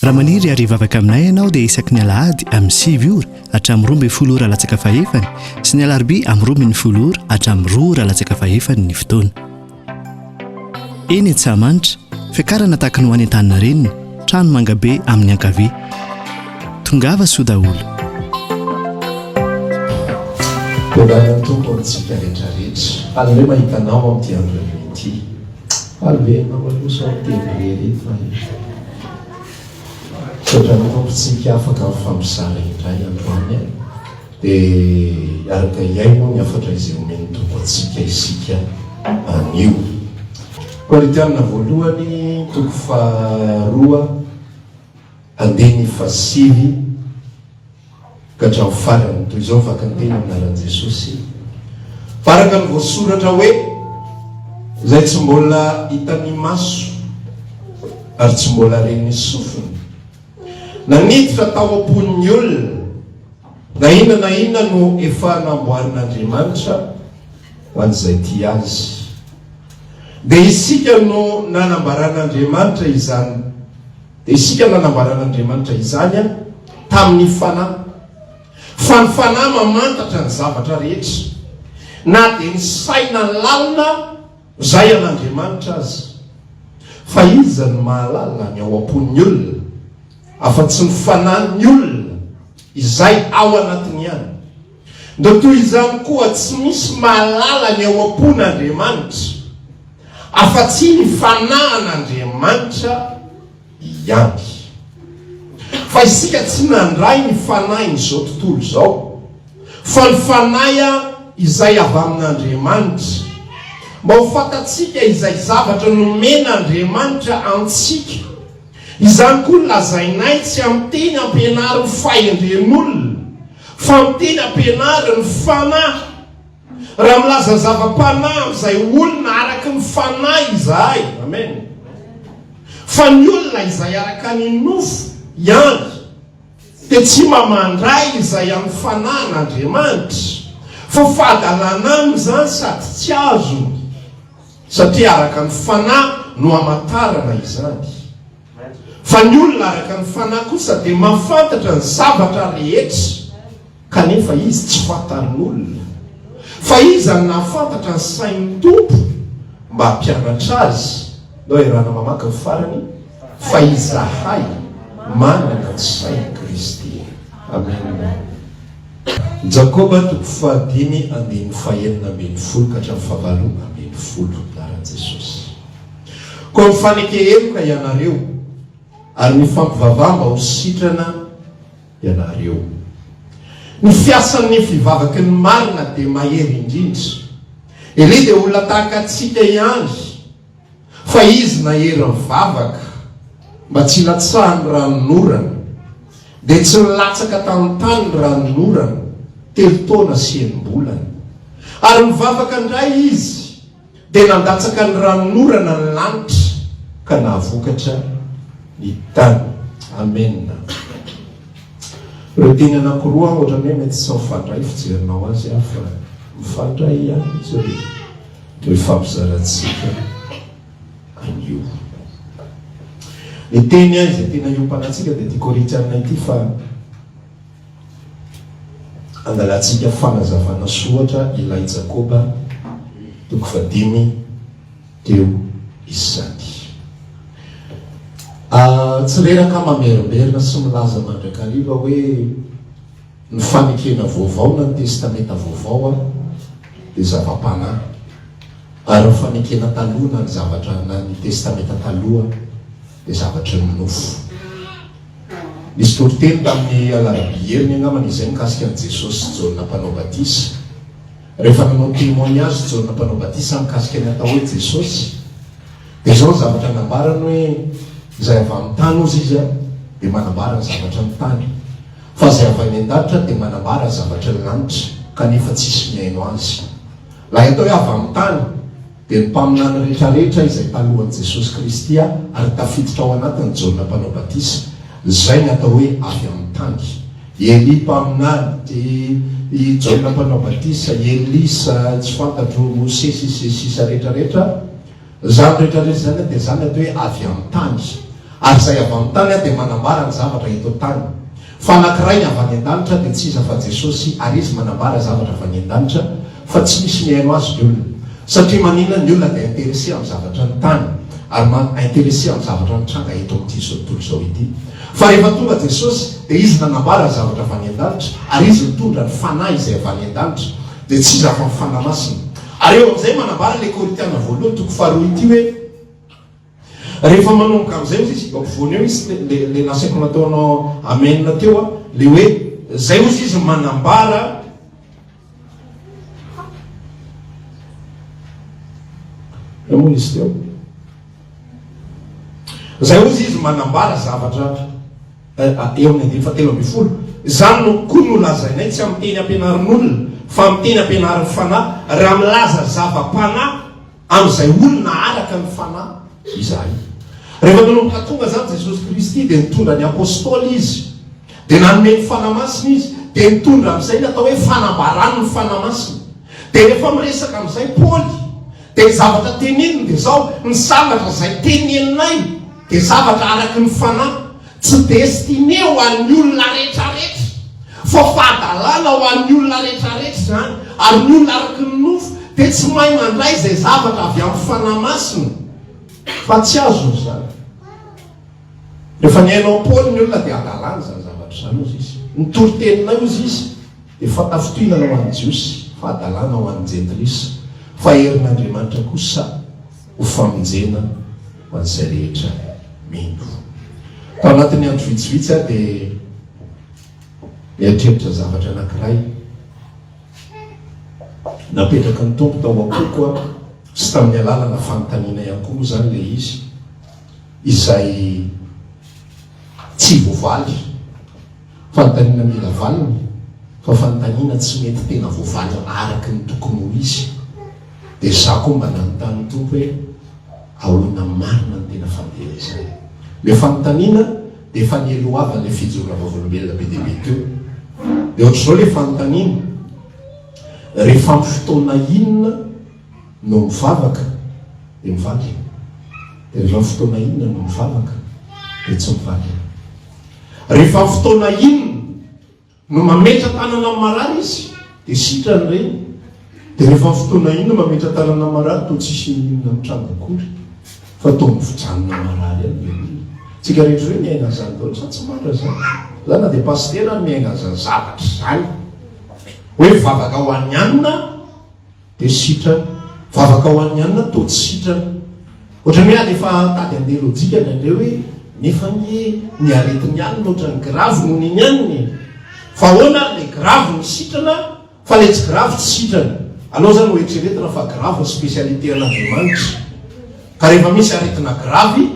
raha maniry arivavaka aminay ianao dia isaky ny alahady amin'ny 9 ora hatramin'ny 12 ora latsaka fahefany sy ny alarobia amin'ny 12 ora hatramin'ny 2 ora latsaka fahefany ny fotoana. Eny Antsahamanitra, fiakarana tahaka ny ho any Antaninarenina, trano Mangabe amin'ny ankavia. Tongava soa daholo. Kodana tompo antsika rehetrarehetra. Albe mahitanao amin'ity andro ity. Albe mamalosa amin'ny teny rehetra fa Sotrany tompontsika afaka amin'ny famosara indray androany dia araka iaino ny afatra izay omeny tompo antsika isika anio. Koritianina voalohany toko faharoa andeny fasivy ka hatramin'ny farany toy izao vakantena aminaran'i Jesosy. Faraka ny voasoratra hoe izay tsy mbola hita ny maso ary tsy mbola ren'ny sofiny naniditra tao am-pon'ny olona na inona no efa namboarin'Andriamanitra ho an'izay tia azy. Dia isika no nanambaran'Andriamanitra izany. Dia isika nanambaran'Andriamanitra izany tamin'ny fanahy. Fa ny fanahy mamantatra ny zavatra rehetra, na dia ny saina lalina izay an'Andriamanitra azy. Fa iza ny mahalala ny ao am-pon'ny olona afa-tsy ny fanahin'ny olona izay ao anatiny ihany. Dia toy izany koa tsy misy mahalala ny ao am-pon'Andriamanitra afa-tsy ny fanahin'Andriamanitra ihany. Fa isika tsy nandray ny fanahy izao tontolo izao, fa ny fanahy izay avy amin'Andriamanitra. Mba ho fantatsika izay zavatra nomen'Andriamanitra antsika. Izany koa lazainay tsy amin'ny teny ampianary ny fahendren'olona, fa amin'ny teny ampianary ny fanahy. Raha milaza zava-panahy izay olona araka ny fanahy izahay, amen. Fa ny olona izay araka ny nofo ihany dia tsy mamandray izay amin'ny fanahin'Andriamanitra, fa fahadalana amin'izany sady tsy azo, satria araka ny fanahy no hamantarana izany. Fa ny olona araka ny fanahy kosa dia mahafantatra ny zavatra rehetra, kanefa izy tsy fantarin'olona. Fa iza ny nahafantatra ny sain'ny tompo mba hampianatra azy. Nao irana mamaky ny farany, fa izahay manana ny sain'i Kristy. Amen. Jakoba toko 5 andiny 9:40 ka hatramin'ny 9:40 naran'i Jesosy. Koa mifanekeheloka ianareo ary mifampivavah mba ho sitrana ianareo. Ny fiasan'ny fivavaky ny marina dia mahery indrindra. Ele dia olona tahaka antsika ihany, fa izy nahery mivavaka mba tsy latsahany ranonorana, dia tsy nilatsaka tamin'ny tany ny ranonorana 3 taona sy 9 bolana. Ary mivavaka indray izy dia nandatsaka ny ranonorana ny lanitra ka nahavokatra ny tany. Amen. Ireo teny anankiroa ohatrany hoe mety tsy mifandray fijerinao azy fa mifandray ihany izy ireo no ifampizarantsika anio. Ny teny izay tena iompanantsika dia tia Koritianina ity, fa andalantsika fanazavana soatra ilay Jakoba toko 5 teo izany. Tsy reraka mamerimberina sy milaza mandrakariva hoe ny fanekena vaovao na ny testamenta vaovao dia zava-panahy, ary ny fanekena taloha na ny zavatra na ny testamenta taloha dia zavatra ny nofo. Nisy toriteny tamin'ny alarobieriny angambany izay mikasika an' Jesosy sy Jaona mpanao batisa. Rehefa nanao témoignage Jaona mpanao batisa mikasika ny atao hoe Jesosy, dia izao ny zavatra nambarany hoe izay avy amin'ny tany ozy izy dia manambara ny zavatra ny tany, fa izay avy any an-danitra dia manambara ny zavatra ny lanitra, kanefa tsisy miaino azy. Laha atao hoe avy amin'ny tany dia ny mpaminany rehetrarehetra izay talohan'i Jesosy Kristy ary tafiditra ao anatiny Jaona mpanao batisa, izay ny atao hoe avy amin'ny tany. Eli mpaminany, dia Jaona mpanao batisa, Elisa, tsy fantatro, Mosesy, sisa rehetrarehetra, zany rehetrarehetra zany dia zany atao hoe avy amin'ny tany. ary zay avy amin'ny tany dia manambara ny zavatra hito tany. Fa anankiray ny avy any an-danitra dia tsy iza fa Jesosy, ary izy manambara zavatra avy any an-danitra fa tsy misy mihaino azy ny olona. Satria maninona ny olona dia intéressé amin'ny zavatra ny tany ary intéressé amin'ny zavatra ny tranga eto amin'ity zao tontolo izao ity. Fa rehefa tonga Jesosy dia izy nanambara ny zavatra avy any an-danitra ary izy mitondra ny fanahy izay avy any an-danitra dia tsy iza fa ny fanahy masina. Ary eo amin'izay manambara ilay Korintiana voalohany toko faharoa ity hoe rehefa manomboka amin'izay izy ampovoany eo izy le nasaiko nataonao amenina teo a le hoe zay ozy izy manambara moa izy teo zay ozy izy manambara zavatra eo amin'ny andiny fatelo amby folo. Zany no koa no lazainay tsy amin'ny teny ampianarin'olona fa amin'ny teny ampianarin'ny fanahy raha milaza zava-panahy amin'izay olona araka ny fanahy izahay. Rehefa nanomboka tonga zany Jesosy Kristy dia nitondra ny apôstôly izy dia nanome ny fanahy masina izy dia nitondra amin'izay natao hoe fanambarany ny fanahy masina. Dia rehefa miresaka amin'izay Paoly dia zavatra teneniny dia zao ny zavatra izay teneninay dia zavatra araky ny fanahy, tsy destiné ho an'ny olona rehetrarehetra fa fahadalàna ho an'ny olona rehetrarehetra zany. Ary ny olona araky ny nofo dia tsy mahay mandray izay zavatra avy amin'ny fanahy masina fa tsy azo zany. Rehefa nihainao Paoly ny olona dia adalàna zany zavatra zany ozy izy. Ny toroteninay ozy izy dia fatafitohinana ho an'ny jiosy, fahadalàna ho an'ny jentilisa, fa herin'Andriamanitra kosa ho famonjena ho an'izay rehetra mino. Tao anatin'ny andro vitsivitsy a dia mieritreritra zavatra anankiray napetraka ny tompo tao akoko a sy tamin'ny alalana fanontaniana ihany koa moa zany le izy izay tsy voavaly. Fanontaniana mila valiny fa fanontaniana tsy mety tena voavaly araky ny tokony ho izy. Dia za koa mba nanontany tompo hoe ahoana marina ny tena fantehirizana. Le fanontaniana dia efa nielohavana le fijorona vavolombelona be dia be teo. Dia ohatr'izao le fanontaniana rehefa amin'ny fotoana inona no mivavaka dia mivaky, dia rehefa amin'ny fotoana inona no mivavaka dia tsy mivaky. Rehefa amin'ny fotoana inona no mametra tanana amin'ny marary izy dia sitrany reny, dia rehefa amin'ny fotoana inona mametra tanana amin'ny marary toa tsisy inona mitranga akory fa toa mivijanona marary any. Tsika rehetra hoe miaina zany daholo sa tsy matra zany. Zany na dia pastera miaina zany zavatra zany hoe vavaka ho an'ny anina dia sitrany, vavaka ho an'ny anina toa tsy sitrany. Ohatran'ny hoe efa tady andeha lojika nandreo hoe nefa ny aretin'ny anina ohatran'ny gravy noho ny aniny. Fa ahoana le gravy ny sitrana fa le tsy gravy tsy sitrany. Anao zany hoeritreretina fa gravy ny spécialité an'Andriamanitra. Ka rehefa misy aretina gravy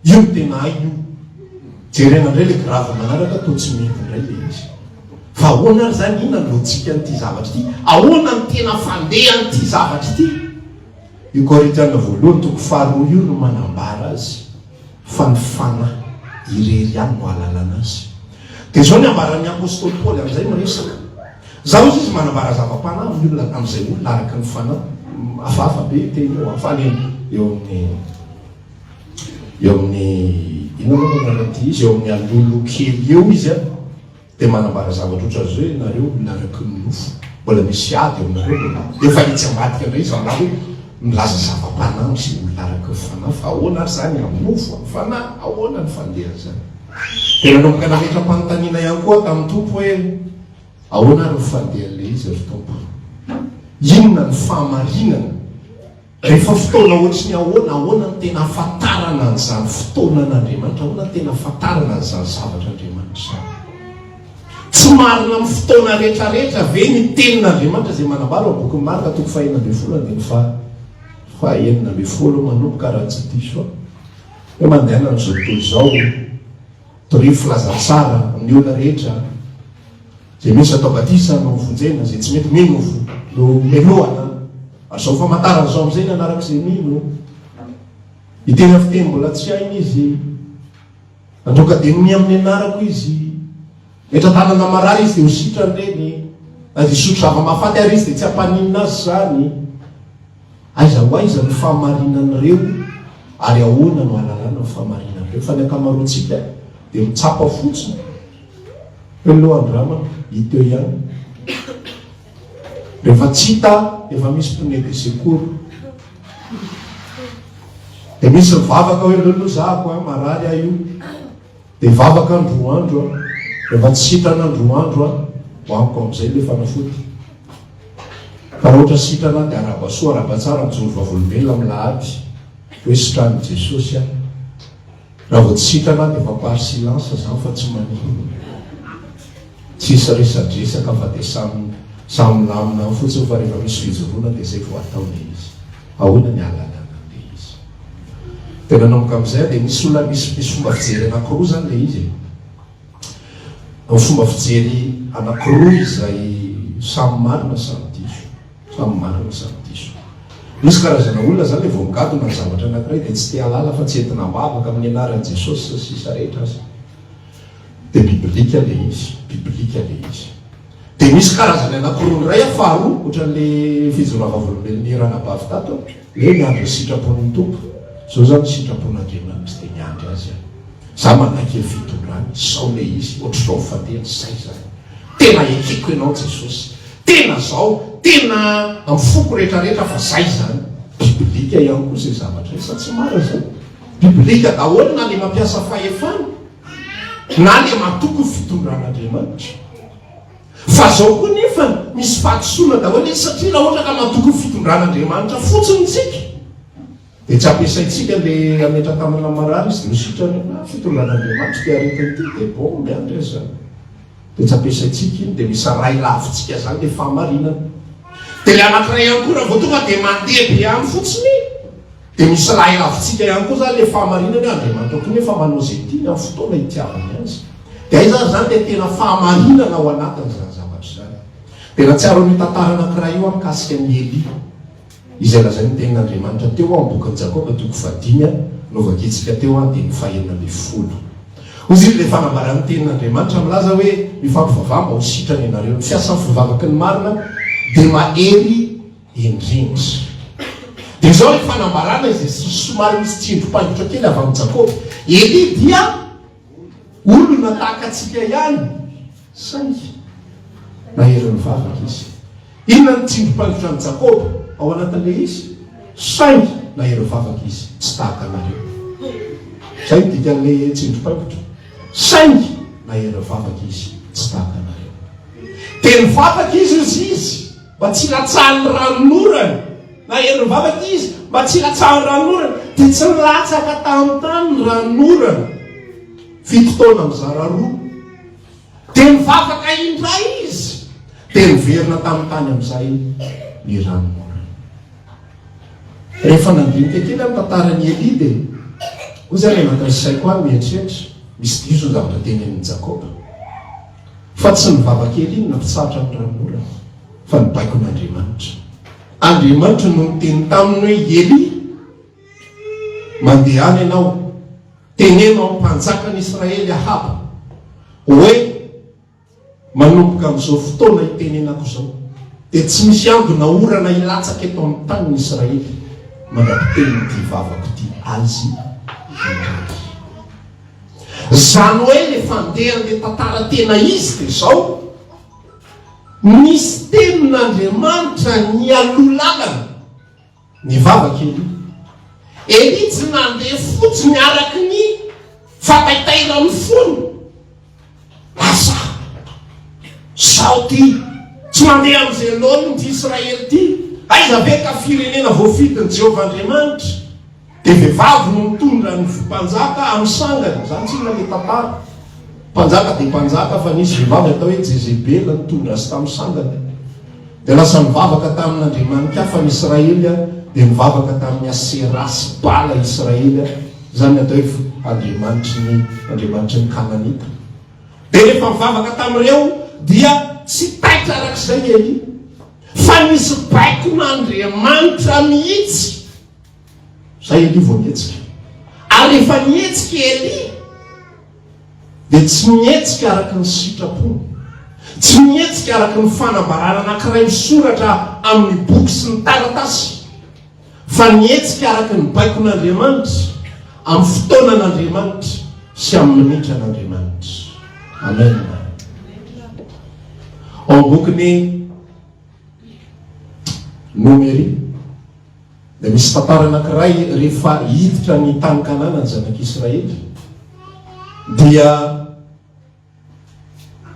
io tena hay io. Jerena indray le gravy manaraka toa tsy mety indray le izy. Fa ahoana ary zany ina ny lojika n'ity zavatra ity? Ahoana ny tena fandeha n'ity zavatra ity? Io Korintiana voalohany toko faharoa io no manambara azy fa ny fanahy irery ihany no ahalalana azy. Dia zao ny ambaran'ny apôstôly Paoly amin'izay miresaka. Zaho izy manambara zava-panahy amin'ny olona amin'izay olona araka ny fanahy hafahafa be teny eo afany eo amin'ny inona moa nanaty izy eo amin'ny alolo kely eo izy a dia manambara zavatra ohatran'izao hoe nareo olona araky ny nofo mbola misy ady eo nareo efa itsy ambadika indray izy anao hoe milaza zava-panahy sy olona araky ny fanahy fa ahoana ary zany amin'ny nofo amin'ny fanahy ahoana ny fandeha zany. Dia nanomboka nametra-panontaniana ihany koa tamin'ny tompo hoe ahoana ary ny fandehan'le izy ry tompo, inona ny fahamarinana rehefa fotoana ohatry ny ahoana ny tena ahafantarana an'izany fotoana an'Andriamanitra, ahoana ny tena ahafantarana an'izany zavatra Andriamanitra zany. Tsy marina amin'ny fotoana rehetrarehetra ve ny tenin'Andriamanitra izay manambara ao boky Marka toko 4:9 manomboka raha tsy diso hoe mandehana n'izao tontolo izao torio filazantsara amin'ny olona rehetra zay misy atao batisa no vonjena, zay tsy mety mino no melohana. Ary zao famantarana zao amin'izay nanarak'izay mino itena fiteny mbola tsy hainy izy androka dia mi amin'ny anarako izy metra tanana marary izy dia ho sitrany reny na dia sotro zava-mahafaty ary izy dia tsy hampaninina azy zany. Aiza ho aiza ny fahamarinan'ireo ary ahoana no ahalalana ny fahamarinan'ireo. rehefa ny akamaroantsika dia mitsapa fotsiny lohan-drama hita eo ihany rehefa tsy hita efa misy pneu de secours dia misy mivavaka hoe lelozahako a marary ah io dia vavaka androandro a rehefa tsy hitrana androandro a hoaniko amin'izay le fanafody fa raha ohatra sitrana dia arabasoa arabatsara mijoro vavolombelona amin'ny lahady hoe sitrany Jesosy a raha vao tsy sitrana dia vampary silence zany fa tsy manino tsisy resadresaka fa dia samy lamina fotsiny fa rehefa misy fijoroana dia zay vo ataone izy ahoana ny alananande izy tena namoka amin'izay dia misy olona misy fomba fijery anankiroa zany le izy ny fomba fijery anankiroa izay samy marina samy diso misy karazana olona zany le vao migadona ny zavatra anankiray dia tsy te halala fa tsy entina mavaka amin'ny anaran'i Jesosy sisa rehetra azy dia biblika le izy dia misy karazany anankiroa ny ray afaharoa ohatran'le fijoravavolombelonirana bavy tato le miandro sitrapon'ny tompo zao zany sitrapon'Andriamanitra dia miandry azy za manakely fitondrany sao le izy ohatr'izao fateny zay zany tena ekiko ianao Jesosy tena zao tena amifoko rehetrarehetra fa zay zany biblika ihany koa zay zavatra sa tsy mara zany biblika daholo na le mampiasa fahefana na le matoko fitondran'Andriamanitra fa zao koa nefa misy fahatosoana daholo satria raha ohatra ka matoko fitondran'Andriamanitra fotsiny tsika dia tsy ampiasaitsika le ametraka amina marary izy dia misitrany fitondran'Andriamanitra dia aretiny ty dia bon miandry azy zany dia tsy ampiasaitsika iny dia misy ray lavitsika zany le fahamarinana dia le anankiray ihany koa raha vao tonga dia mandeha be any fotsiny dia misy ray lavitsika ihany koa zany le fahamarinana Andriamanitra koa nefa manao zay tiany amin'ny fotoana hitiavany azy dia aiza zany dia tena fahamarinana ao anatiny zany zavatra zany dia natsiaro ny tantara anankiray io amikasika ny Eli izay lazay ny tenin'Andriamanitra teo ao amin'ny bokin'i Jakoba 5 novakitsika teo any dia ny 110 ozy iny le fanambarany tenin'Andriamanitra milaza hoe mifampivavah mba ho sitrany ianareo ny fiasan'ny fivavaky ny marina dia mahery indrindra dia zao ny fanambarana izay somary misy tsindrom-pangotra kely avy amin'ny Jakoba Eli dia olona tahaka atsika ihany saingy mahery ny vavaka izy inona ny tsindrom-pangotra ny Jakoba ao anatin'le izy saingy nahery vavaka izy tsy tahaka anareo zay dikan'le tsindrom-pangotra saingy nahery vavaka izy tsy tahaka anareo teny vavaka izy mba tsy latsahan'ny ranonorana nahery vavaka izy mba tsy latsahan'ny ranonorana dia tsy nilatsaka tamintany ny ranonorana fitotaona mizara roa dia mivavaka indray izy dia niverina tamin'ny tany amin'izay ny ranonorana rehefa nandinika kely amin'ny tantarany Eli dia ho zany anakan'saiko any mieritreritra misy diso ny zavatra teny amin'ny Jakoba fa tsy nivavaka Eli iny nampitsahatra amin'ny ranonorana fa ny baikon'Andriamanitra no niteny taminy hoe Eli mandeha any ianao tenenao amin'ny mpanjakany Israely Ahaba hoe manomboka amin'izao fotoana hitenenako zao dia tsy misy andona orana hilatsaka eto amin'ny taniny Israely mandrapiteniny ty vavako ty azy zany hoe le fandehan'le tantara tena izy dia zao misy tenin'Andriamanitra ny alolalana ny vavaka Eli tsy nandeha fotsiny araky ny fataitaina amin'ny fony lasa sao ty tsy mandeha amin'izay lolony ty Israely ty aiza ve ka firenena voafidiny Jehovah Andriamanitra dia vehivavy no mitondra ny mpanjaka amin'ny sangany zany tsy nale tantara mpanjaka dia mpanjaka fa nisy vehivavy atao hoe Jezebela nitondra azy tamin'ny sangany dia lasa mivavaka tamin'Andriamanitra fa ny Israely dia mivavaka tamin'ny Asera sy Bala Israely zany atao hoe Andriamanitra ny Kananita dia rehefa mivavaka tamin'ireo dia tsy taitra arak'izay Eli fa nisy baikon'Andriamanitra mihitsy zay Eli vao mihetsika ary rehefa mihetsika Eli dia tsy mihetsika araky ny sitrapony tsy mihetsika araky ny fanambarana anankiray misoratra amin'ny boky sy ny taratasy fa mihetsika araky ny baikon'Andriamanitra amin'ny fotoanan'Andriamanitra sy amin'ny minitra an'Andriamanitra. Amen. Ao bokiny Nomery dia misy tantara anankiray rehefa hiditra ny tany Kanana ny zanak'Israely dia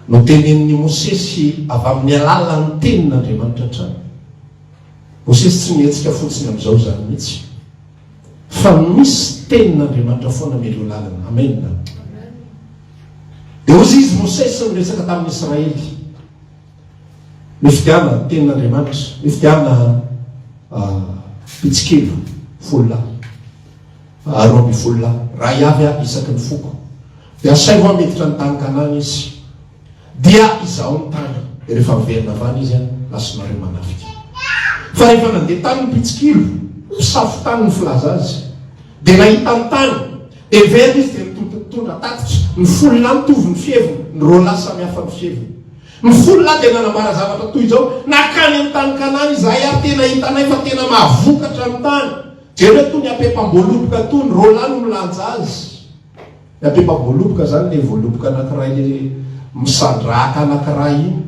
no tenenin'ny Mosesy avy amin'ny alalan'ny tenin'Andriamanitra hatrany. Mosesy tsy mihetsika fotsiny amin'izao zany mihitsy, fa misy tenin'Andriamanitra foana melo lalana. Amen. Dia ozy izy Mosesy miresaka tamin'ny Israely, mifidiana tenin'Andriamanitra, mifidiana pitsikelo 10 20 raha avy isaky ny foko. Dia asay vo miditra ny tany Kanana izy, dia izaho ny tany. Rehefa miverina avany izy lasonareo manafika. Fa rehefa nandeha tany ny pitsikilo, mpisafo tany ny filaza azy, dia nahita ny tany, dia verina izy dia mitondra tatitra. Ny 10 mitovy ny fieviny, ny roa samihafa ny fieviny. Ny 10 dia nanambara zavatra toy izao: nakany amin'ny tany Kanana izahay ary tena hitanay fa tena mahavokatra amin'ny tany. Jereo toy ny apepam-boaloboka toy ny roa no milanja azy. Ny apepam-boaloboka zany le voaloboka anankiray le misandraka anankiray iny,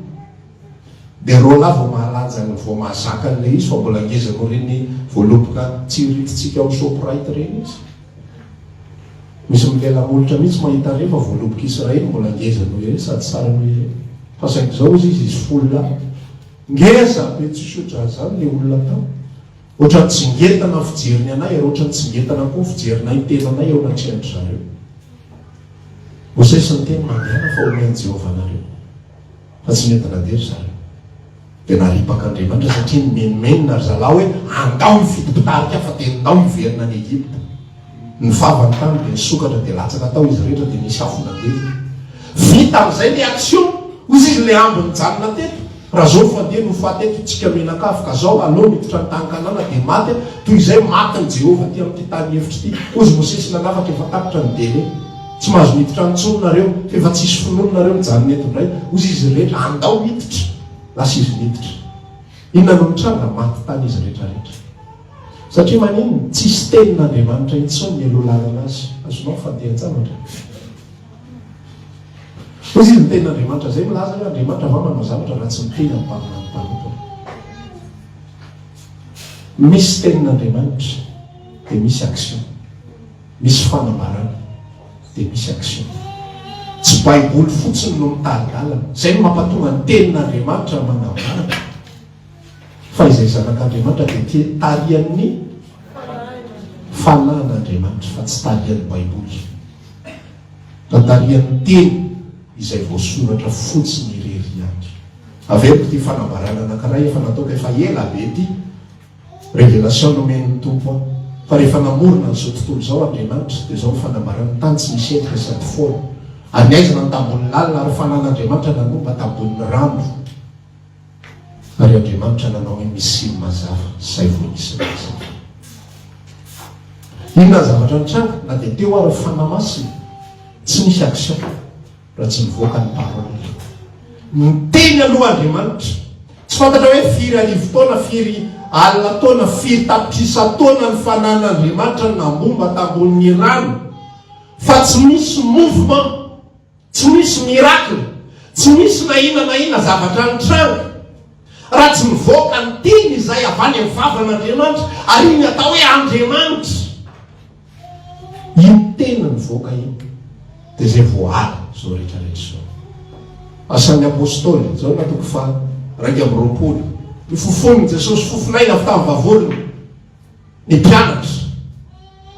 dia roa vao mahalanja ny vao mahazaka an'ilay izy, fa mbola ngeza moa reny voaloboka tsy rititsika ao Shoprite reny izy. Misy milelamolotra mihitsy mahita rehefa voaloboka Israely mbola ngeza noho hoe sady tsara noho hoe fa saingy izao izy 10 ngeza be tsisy oatra zany le olona tao. Ohatrany tsy ngetana ny fijeriny anay ary ohatrany tsy ngetana koa fijerinay ny tenanay ao anaty andro zareo. Mosesy ny teny mandeana fa omen'i Jehovah nareo, fa tsy nentana dery zareo. Dia naripak'Andriamanitra satria nimenomenina ry zalahy hoe andao mifidim-pitarika fa dia ndao miverina any Egypta. Ny vavany tany dia nisokatra dia latsaka tao izy rehetra dia nisy afo nandeha. Vita amin'izay le action, ozy izy le ambiny janona teto. Raha zao fandeha no fateto tsika menakafo ka zao aleo miditra ny tany Kanana dia maty, toy izay maty ny Jehovah ty amin'ity tany hevitra ity. Ozy Mosesy nanafatra efa tapitra ny dele, tsy mahazo miditra ny tsononareo, efa tsisy finoninareo mijanona eto indray. Ozy izy rehetra andao miditra, lasa izy miditra. Inona no mitranga? Maty tany izy rehetrarehetra. Satria manino? Tsisy tenin'Andriamanitra intsony mielo lalana azy. Azonao fandehan-javatra. Ozy izy ny tenin'Andriamanitra zay milaza hoe Andriamanitra va manao zavatra raha tsy miteny amin'ny mpanompoana. Misy tenin'Andriamanitra dia misy action, misy fanambarana dia misy action. Tsy baiboly fotsiny no mitady-dalana, zay no mampatonga ny tenin'Andriamanitra manambarana. Fa izay zanak'Andriamanitra dia tarian'ny fanahin'Andriamanitra fa tsy tarian'ny baiboly. Tarian'ny teny izay voasoratra fotsiny irery ihany. Aveko ty fanambarana anankiray efa nataoko efa ela be ty révélation nomen'ny tompo, fa rehefa namorona n'izao tontolo izao Andriamanitra dia zao fanambarana tany tsy misy endrika sady foana. Anaizana ny tambony lalina ary fanan'Andriamanitra nanomba tambony rano. Ary Andriamanitra nanao hoe misy mazava, zay vao misy mazava. Inona zavatra nitranga na dia teo ary fanamasina, tsy misy action raha tsy mivoaka ny parole. Ny teny aloha Andriamanitra, tsy fantatra hoe firy arivo taona, firy alina taona, firy tapitrisa taona ny fanan'Andriamanitra nambomba tambony rano, fa tsy misy mouvement, tsy misy miracle, tsy misy na ina zavatra nitranga raha tsy mivoaka ny teny izay avany amin'ny vavan'Andriamanitra. Ary iny atao hoe Andriamanitra, iny tena mivoaka iny dia zay voala zao rehetrarehetra zao. Asan'ny apôstôly zao natoko fa 2 ny fofon'ny Jesosy fofonaina avy tamin'ny vavony ny mpianatra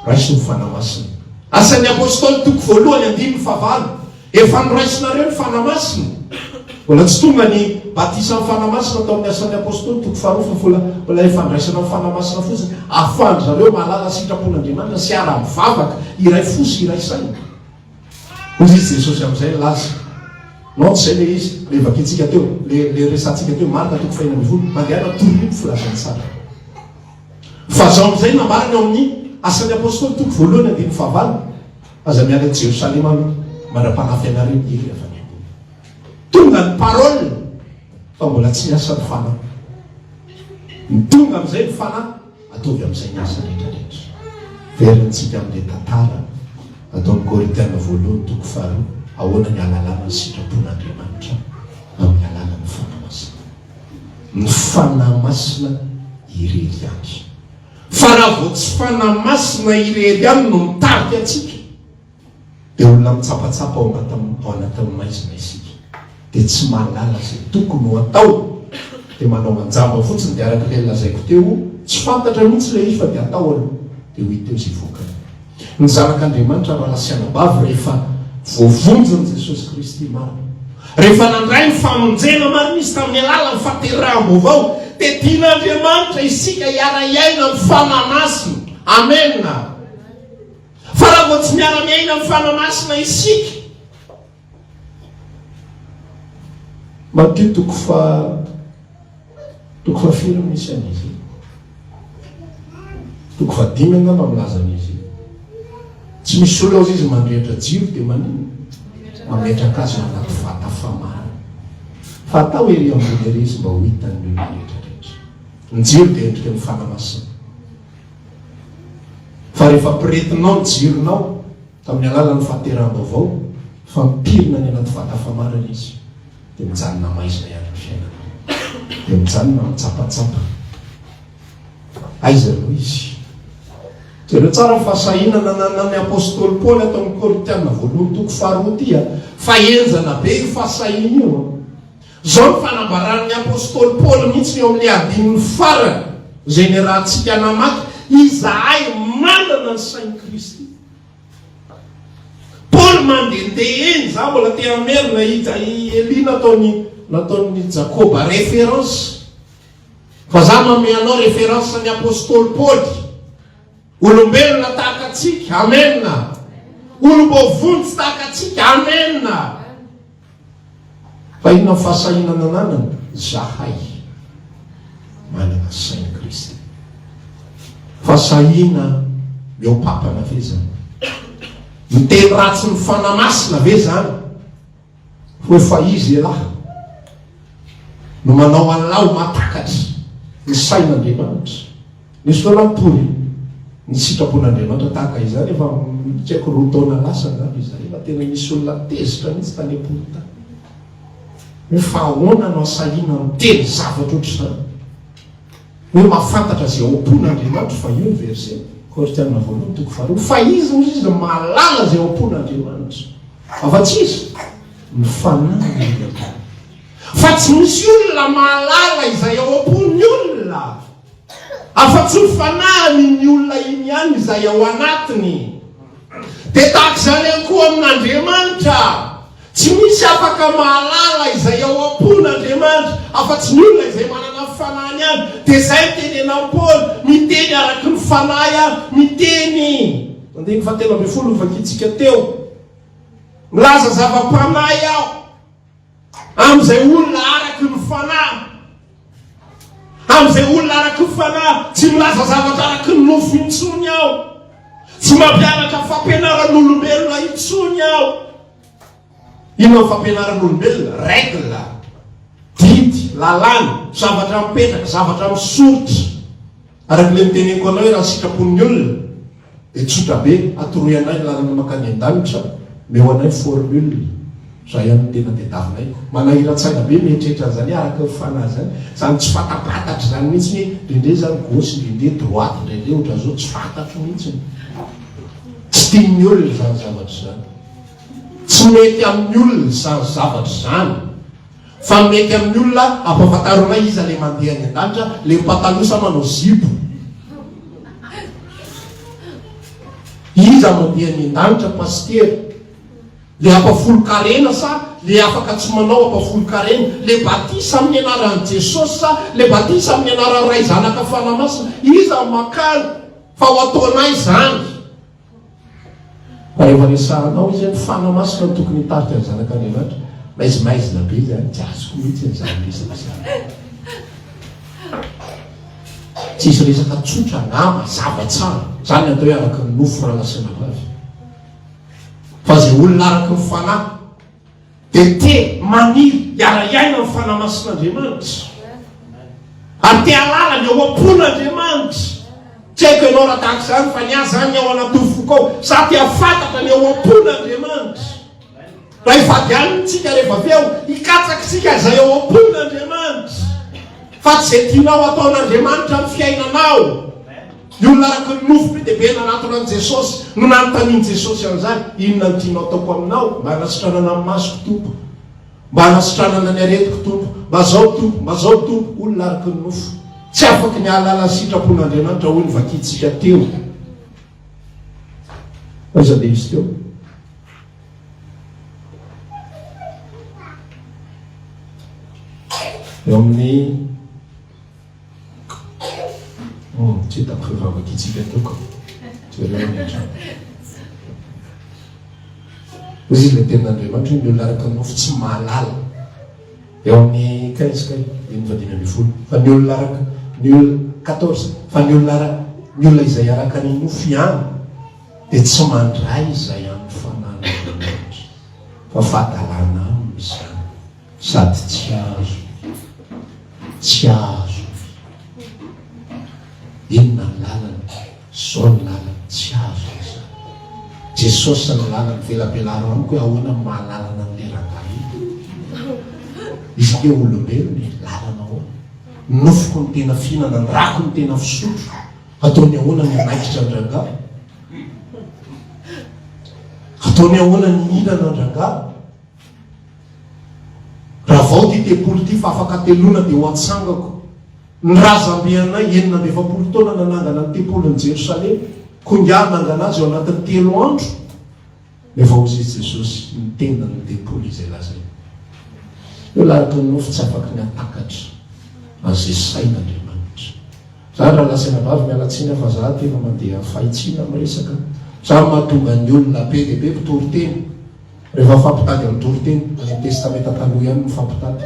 raisy ny fanamasina. Asan'ny apôstôly toko voalohany 9:9 efa noraisinareo ny fanamasina. Mbola tsy tonga ny batisa amin'ny fanamasina tao amin'ny asan'ny apôstôly toko 2 mbola efa niraisana amin'ny fanamasina fotsiny, ahafahan'ny zareo mahalala sitrapon'Andriamanitra sy ara-mivavaka iray fosy iray saina. Ozy izy Jesosy amin'izay laza non tsy zay le izy le vakitsika teo, le resantsika teo Marka toko 4:20 mandeana toropo filazany tsara. Fa zao amin'izay nambarana ao amin'ny asan'ny apôstôly toko voalohany 9:9 aza miala Jerosalema aloha mandra-panafy anareo iry efa tonga ny parole fa mbola tsy miasa ny fanahy. Ny tonga amin'izay ny fanahy atovy amin'izay ny asa rehetrarehetra. Verintsika amin'ilay tantara ataon'ny Korintana voalohany toko faharoa ahoana ny alalana ny sitrapon'Andriamanitra amin'ny alalan'ny fanamasina. Ny fanamasina irery ihany. Fa raha vao tsy fanamasina irery ihany no mitarika atsika dia olona mitsapatsapa ao anatin'ny maizina isika dia tsy mahalala izay tokony ho atao, dia manao manjamba fotsiny. Dia araka ilay lazaiko teo, tsy fantatra mihitsy ilay izy fa dia atao aloha dia ho hita eo izay vokany. Ny zanak'Andriamanitra raha lasiana-bavy rehefa voavonjiny Jesosy Kristy marina, rehefa nandray ny famonjena marina izy tamin'ny alalan'ny fahateraham-baovao, dia tian'Andriamanitra isika hiara-iaina ny fanamasina. Amena. Fa raha vao tsy miara-miaina ny fanamasina isika, Matteo toko fahafiry misy an'izy, toko fahadimy angamba milaza an'izy. Tsy misy olona izy mandrehitra jiro dia manino mametraka azy anaty vata famara. Fa atao ery ambony ery izy mba ho hitany ny rehetrarehetra. Ny jiro dia endrika ny fanamasina. Fa rehefa piretinao ny jironao tamin'ny alalan'ny fahateraham-baovao, fa mipirina ny anaty vata famara izy, dia mijanona maizina ihany ny fiainana, dia mijanona mitsapatsapa. Aiza aloha izy. Jereo tsara fahasahinana nanan'ny apôstôly Paoly atao amin'ny Korintana voalohany toko faharoa ity, fa enzana be io fahasahina io. Zao ny fanambaran'ny apôstôly Paoly mihitsy eo amin'ilay andininy farany izay niarahantsika namaky, izahay manana ny sain'i Kristy. Paoly mandehandeha eny, za mbola te hamerina Eli nataony Jakoba référence, fa za manome anao référence ny apôstôly Paoly. Olombelona tahaka atsika, amena. Olom-bovontsy tahaka atsika, amena. Fa inona fahasahinana nanana? Zahay manana sain'i Kristy. Fasahina eo papana ve zany? Miteny ratsy ny fanamasina ve zany? Hoe fa izy elahy no manao an'lao matakatry ny sain'Andriamanitra. Nisy fotoana mpoly ny sitrapon'Andriamanitra tahaka izany, efa tsy haiko 2 taona lasa ngamba izany, efa tena misy olona tezitra mihitsy tany am-polo tany. Hoe fa ahoana no asahina miteny zavatra ohatr'izany? Hoe mahafantatra izay ao am-pon'Andriamanitra, fa io ny verset Korintana voalohany toko faharoa. Fa izy moa izy mahalala izay ao am-pon'Andriamanitra. Afa-tsy izy ny fanahy. Fa tsy misy olona mahalala izay ao am-pon'ny olona. Afa-tsy ny fanahiny ny olona iny ihany izay ao anatiny. Dia tahaka izany ihany koa amin'Andriamanitra. Tsy misy afaka mahalala izay ao am-pon'Andriamanitra afa-tsy ny olona izay manana fanahiny ihany. Dia izay tenenao Paoly, miteny araky ny fanahy ihany, miteny. Andiny 17 vakitsika teo. Milaza zava-panahy aho amin'izay olona araky ny fanahy. Amin'izay olona araky ny fanahy, tsy milaza zavatra araky ny nofo intsony aho. Tsy mampianatra fampianaran'olombelona intsony aho. Inona fampianaran'olombelona? Règle, didy, lalàna, zavatra mipetraka, zavatra misoritra. Araky le miteneniko anao hoe raha sitrapon'ny olona dia tsotra be atoroy anay ny lalana makany an-danitra, meo anay formule. Zay ihany tena tediavinay. Manahira-tsaina be mieritreritra zany araka ny fanahy zany. Zany tsy fantapatatra zany mihitsy hoe ndrendre zany gauche, ndrendre droite, ndrendre ohatra zao tsy fantatro mihitsy. Tsy tian'ny olona zany zavatra zany. Tsy mety amin'ny olona zany zavatra zany. Fa mety amin'ny olona ampafantaronay izy le mandeha any an-danitra, le patalosa manao zipo. Iza mandeha any an-danitra paster. Le ampafolo-karena sa le afaka tsy manao ampafolo-karena. Le batisa amin'ny anaran'i Jesosy sa le batisa amin'ny anaran'ny ray zanaka fanamasina. Iza makany fa ho ataonay zany. Fa rehefa resahanao izy ny fanamasina no tokony hitarika ny zanak'Andriamanitra, maizimaizina be zany, tsy azoko mihitsy ny zany resaka zany. Tsisy resaka tsotra nama zava-tsara. Zany atao hoe araka ny nofo ralasina vavy. Fa zay olona araky ny fanahy dia te maniry hiara-iaina ny fanamasin'Andriamanitra, ary te halala ny ao am-pon'Andriamanitra. tsy haiko ianao raha tahaka izany fa ny azy zany ao anaty fokao za tia fantatra ny ao am-pon'Andriamanitra. Raha hivady anytsika rehefa avy eo hikatsakitsika izay ao am-pon'Andriamanitra fa tsy izay tianao ataon'Andriamanitra amin'ny fiainanao. Ny olona araka ny nofo be dia be nanatona an' Jesosy no nanontaniany Jesosy an'izany, inona ny tianao ataoko aminao? Mba hanasitranana ny masoko tompo, mba hanasitranana ny aretiko tompo, mba zao tompo, mba zao tompo. Olona araka ny nofo tsy afaky ny ahalala sitrapon'Andriamanitra hoy ny vakitsika teo. Aiza dia izy teo? Eo amin'ny tsy hitako fivavakitsika teo ka jereo izy ilay tenin'Andriamanitra ny olona araka ny nofo tsy mahalala. Eo amin'ny 15 kay 1:20 fa ny olona araka ny olona 14 fa ny olona izay araka ny nofo ihany dia tsy mandray izay amin'ny fanan'Andriamanitra fa fadalana amin'izany sady tsy azo inona ny lalana zao ny lalana tsy azo izany. Jesosy ny lalana velabelaro amiko hoe ahoana ny mahalalana ny lerangala izy ke olombelo ny lalana ao nofoko ny tena fihinana ny rako ny tena fisotro ataony ahoana ny anaikitra andrangala, ataony ahoana ny hinana andrangala. Raha vao ty tempolo ty fa afaka telona dia ho atsangako. Ny razam-beanay 920 taona nanangana ny tempolon'i Jerosalema, kongiary nangana azy eo anatin'ny 3 andro. Nefa hozy Jesosy ny tenda ny tempolo izay lazay. Eo laraka ny nofo tsy afaka ny atakatra azay sain'Andriamanitra. Za raha lasaina vavy mialatsina fa za tena mandeha fahitsiana miresaka. Za mahatonga ny olona be dia be mpitoroteny. Rehefa fampitady amin'ny toriteny ny testamenta taloha ihany mifampitady.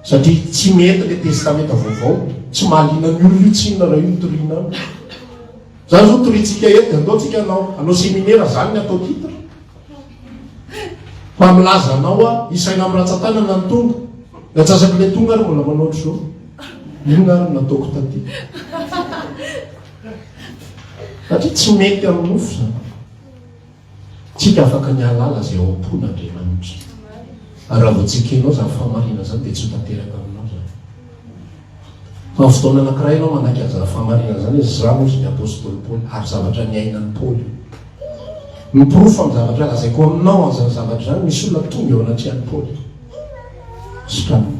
Satria tsy mety ilay testamenta vaovao, tsy mahaliana ny olona io tsy inona raha io ny toriana aminy. Zany zao torintsika eto dia andaotsika anao seminera zany ny atao titra. Fa milaza anao isaina amin'ny ratsan-tanana ny tonga. Ny atsasaky ilay tonga ary mbola manao ohatr'izao. Inona ary nataoko taty. Satria tsy mety amin'ny nofo zany. Tsika afaka ny alala izay ao am-pon'Andriamanitra. Ary raha vao tsika enao zany fahamarina zany dia tsy ho tanteraka aminao zany. Fa fotoana anankiray ianao manaky an'izany fahamarina zany izy zany ozy ny apôstôly Paoly ary zavatra niainan'ny Paoly. Miprofo amin'ny zavatra lazaiko aminao an'izany zavatra zany misy olona tonga eo anatrehany Paoly. Sotrano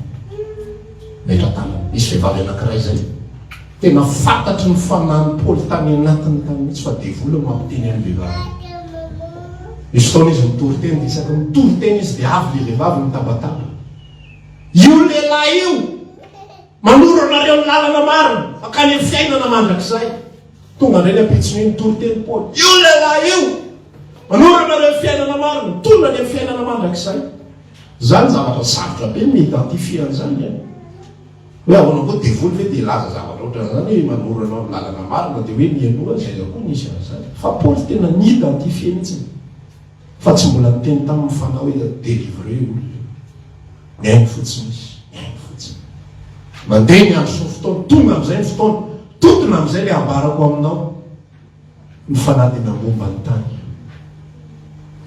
letra tanana misy vehivavy anankiray zay tena fantatry ny fanahin'ny Paoly tany anatiny tany mihitsy fa devoly mampiteny any vehivavy. Misy fotoana izy mitory-teny dia isaky mitory-teny izy dia avy le vehivavy mitabataba. Io lehilahy io manoro anareo ny lalana marina akany amin'ny fiainana mandrakizay. Tonga indray ny ampitsiny hoe mitory-teny Paoly. Io lehilahy io manoro anareo ny fiainana marina mitondra ny amin'ny fiainana mandrakizay. Zany zavatra sarotra be mi-identifie an'izany any. Hoe ahoana koa devoly ve dia laza zavatra ohatran'izany hoe manoro anao amin'ny lalana marina dia hoe mianoa izay koa nisy an'izany. Fa Paoly tena ni-identifie mihitsy. Fa tsy mbola niteny tamin'ny fanao hoe délivre olona. Miaino fotsiny izy, miaino fotsiny. Mandeha ny andro sy ny fotoana, tonga amin'izay ny fotoana, totona amin'izay ilay ambarako aminao ny fanadina momba ny tany.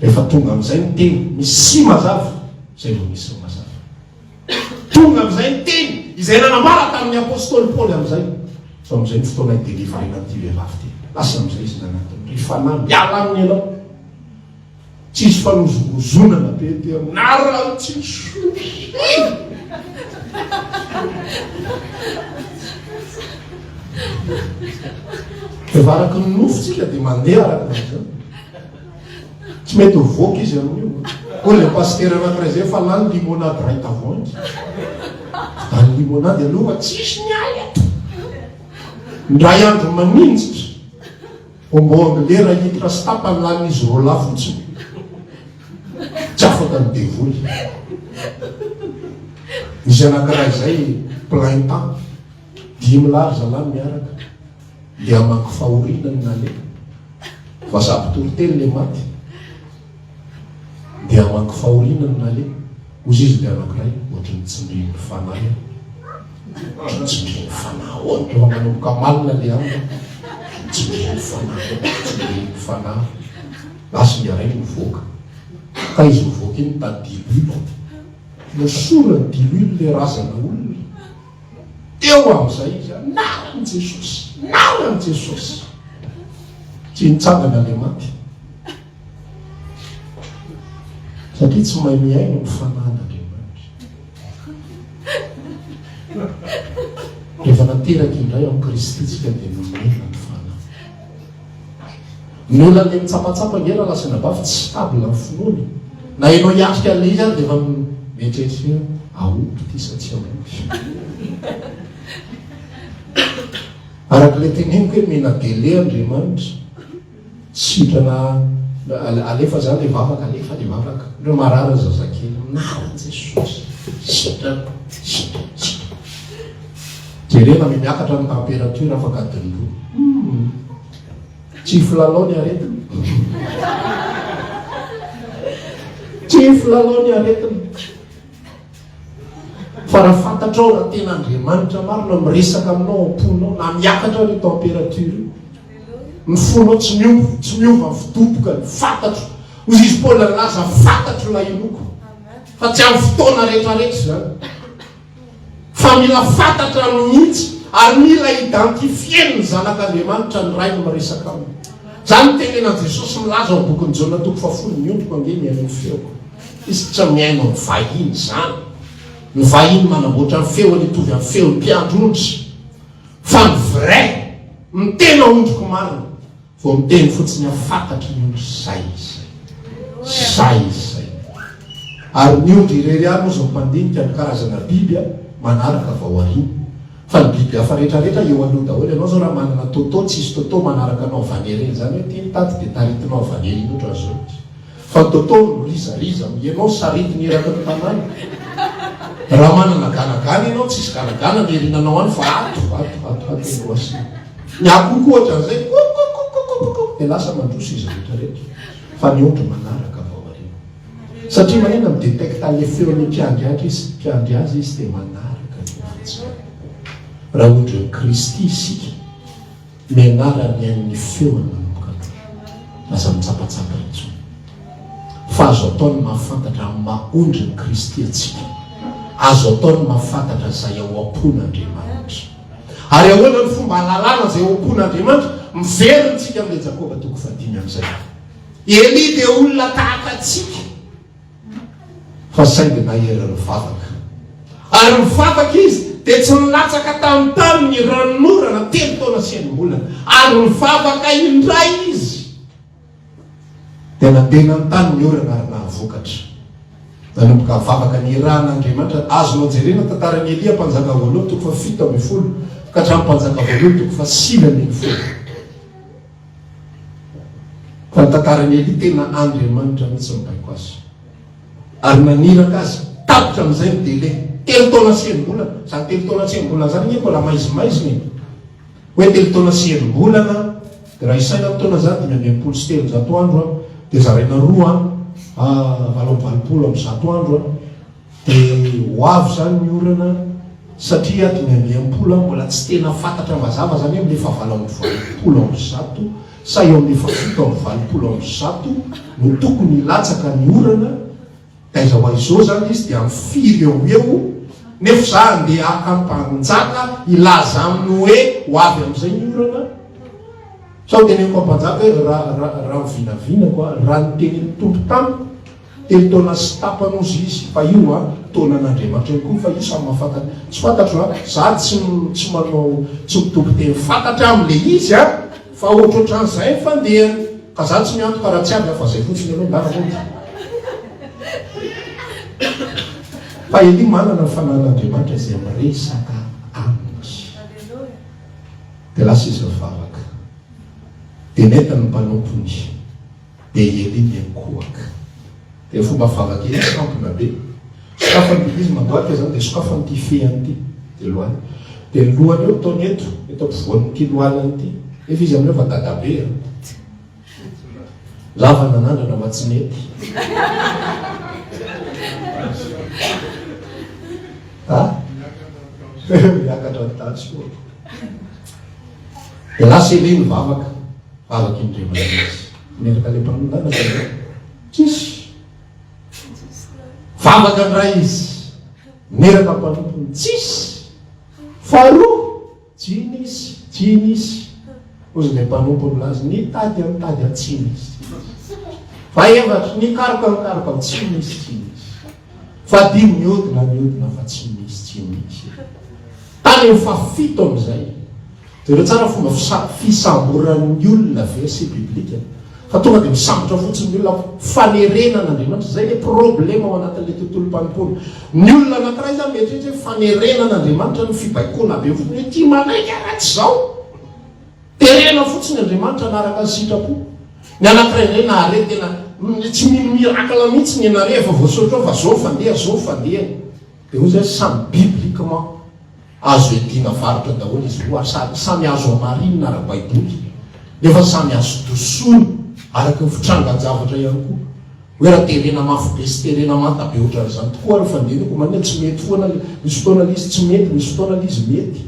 Rehefa tonga amin'izay ny teny, misy sy mazava, izay no misy mazava. Tonga amin'izay ny teny, izay nanambara tamin'ny apôstôly Paoly amin'izay. So amin'izay ny fotoana délivre an'ity vehivavy ty. Lasa amin'izay izy nanatiny. Rifanà miala aminy ianao. Tsisy fanozonozonana be ty aminara tsisy. Rehefa araka ny nofotsika dia mandeha araka n'izany. Tsy mety ho voaka izy amin'io. Koa ilay pasteur anankiray zay fa lany limonade ray tavoangy. Any limonade aloha tsisy niay ato. Ndray andro maninjitra. Ombo anglera litra sy tapany lan'izy rola fotsiny. Tsy afaka ny devoly. Misy anankiray zay plein temps 10 lary zalahy miaraka dia hamanky fahoriana ny nale fa sapitoritely le maty dia hamanky fahoriana ny nale ozy izy le anankiray ohatrany tsindriny fanahy ohatrany tsindriny fanahy ohatry fa manomboka malina le amina tsy mety fanahy, tsy mety fanahy. Lasa iaray mivoaka. Ka izy mivoaka iny da diluile. Nosorany diluile le razana olona. Teo amin'izay izy naran'i Jesosy, naran'i Jesosy. Tsy nitsangana le maty. Satria tsy mahay miaina ny fanan'Andriamanitra. Rehefa nateraka indray amin'ny Kristy tsika dia nomena ny fanahy. Ny olona le mitsapatsapa ngera lasa nabavy tsy stable ny finoany. Na hainao hiatrika an'ilay izy ary dia efa mieritreritra aompy ty sa tsy aompy. Arak'ilay teneniko hoe mena dele Andriamanitra. Sitrana alefa zany le vavaka, alefa le vavaka. Ireo marara zazakely naran'i Jesosy. Sitrana, sitrana. Jerena miakatra amin'ny température afaka adiny roa. Tsy filalao ny aretina. Tsy filalao ny aretina. Fa raha fantatrao na tena Andriamanitra marina miresaka aminao amponao na miakatra ny température. Ny fonao tsy miova ny fidoboka ny fantatro. Hoy izy Paul laza fantatro la iloko. Fa tsy amin'ny fotoana rehetrarehetra zany. Fa mila fantatra mihitsy ary mila identifier ny zanak'Andriamanitra ny ray no miresaka aminy. Zany tenena Jesosy milaza ao bokin'ny Jona 10 miondriko ange miaino ny feoko. Izy tsy miaino ny vahiny zany. Ny vahiny manamboatra ny feo ny tovy amin'ny feo ny mpiandrondry. Fa ny vrai, ny tena ondriko marina, vao miteny fotsiny afantatry ny ondry zay. Ary ny ondry irery ary moa zao mpandinika ny karazana biby manaraka vao ariny. Fa ny biby hafa rehetrarehetra eo aloha daholo. Ianao zao raha manana tôtô, tsisy tôtô manaraka anao vanereny zany hoe ty taty dia taritinao vanereny oatra zao. Fa tôtô mirizariza, ianao saritiny eraky ny tanàna. Raha manana ganagana ianao, tsisy ganagana ny erinanao any fa ato loasy. Ny akoho koa ohatran'izay, dia lasa mandroso izy rehetrarehetra. Fa ny ondry manaraka vao ariny. Satria manena midetecta le feon'ny mpiandry azy izy dia manaraka ny fotsiny. Raha ondry ny Kristy isika, mianara ny ain'ny feony manomboka lasa mitsapatsapa intsony. Fa azo ataony mahafantatra amin'ny maha-ondry ny Kristy atsika. Azo ataony mahafantatra izay ao am-pon'Andriamanitra. Ary ahoana ny fomba halalana izay ao am-pon'Andriamanitra, miveryntsika amin'ilay Jakoba 5 amin'izay. Eli dia olona tahaka atsika. Fa saingy nahery ny vavaka. Ary ny vavaka izy dia tsy nilatsaka taminy ny ranonorana 3 taona sy 9 bolana. Ary ny vavaka indray izy dia nandeha ny tany miorana ary nahavokatra. Nanomboka vavaka ny iran'Andriamanitra. Azonao jerena tantaran'ny Elia mpanjaka voalohany 7 ka hatramin'ny mpanjaka voalohany 7. Fa ny tantaran'ny Elia tena Andriamanitra mihitsy mibaiko azy. Ary naniraka azy tapitra amin'izay ny délai 3 taona sy 9 bolana. Zany 3 taona sy 9 bolana zany nye mbola maizimaiziny. Hoe 3 taona sy 9 bolana, dia raha isaina amin'ny taona zany 530 andro, dia zaraina 2 20 amin'ny 100 andro, dia ho avy zany ny orana satria 530 mbola tsy tena fantatra mazava zany hoe amin'efa 20 amin'ny 100 sa eo amin'ny 7 amin'ny 20 amin'ny 100 no tokony hilatsaka ny orana. Taiza ho izao zany izy dia mifiry eo nefa za andeha akampanjaka ilaza aminy hoe ho avy amin'izay ny orana. Sao teneniko ampanjaka hoe raha vinavina koa raha ny tenen'ny tompo tamiko 3 taona sy tapanozy izy fa io taonan'Andriamanitra koa fa io samy mahafantatra. Tsy fantatro za tsy manao tsy mitompo teny fantatra amin'ilay izy fa ohatrohatran'izay fandehany ka za tsy miantoka raha tsy aby fa zay fotsiny aloha ndarako. Fa Eli manana ny fanan'Andriamanitra izay miresaka aminy. Dia lasa izy mivavaka. Dia netany mpanompony. Dia Eli miankohaka. Dia fomba vavaka eny sampona be. Sokafany izy mandohatra zany dia sokafany ty feany ty. Dia lohany. Dia ny lohany eo ataony eto ampovoan'ity lohanany ity. Efa izy amin'io fa dadabe. Lava nanandrana matsinety. Miakatra ny tasy koa. dia lasa ilay vavaka indray malazy miaraka le mpanolonana zay tsisy vavaka ndray izy miaraka mpanompony tsisy faharoa tsiny izy ozy le mpanompo milazy nitady atsiny izy faevatra nikaroka tsiny izy fa dimy miodina fa tsiny izy tany fafito am'izay de tsara fomba fisamboran'ny olona verset biblika fa tonga de misambotra fotsiny ny olona fanerenan'Andriamanitra zay le problema ao anatin'le tontolo mpanompoana ny olona anankiray zany mietrehitra hoe fanerenan'Andriamanitra ny fibaikoana be fotsiny hoe ty manaiky aratsy zao terena fotsiny Andriamanitra anaraka ny sitrapo ny anankiray ndray nahare tena tsy mirakla mihitsy ny anare efa voasoratra fa zao fandeha de ho zay samy bibliquement azo edina varitra daholo izy roa samy azo amarinina ara-baiboly nefa samy azo dosony araky ny fitrangan-javatra ihany koa hoe raha terena mafy be sy terena manta be ohatran'izany tokoa ary fandeniko manina tsy mety foana misy fotoana l'izy tsy mety misy fotoana l'izy mety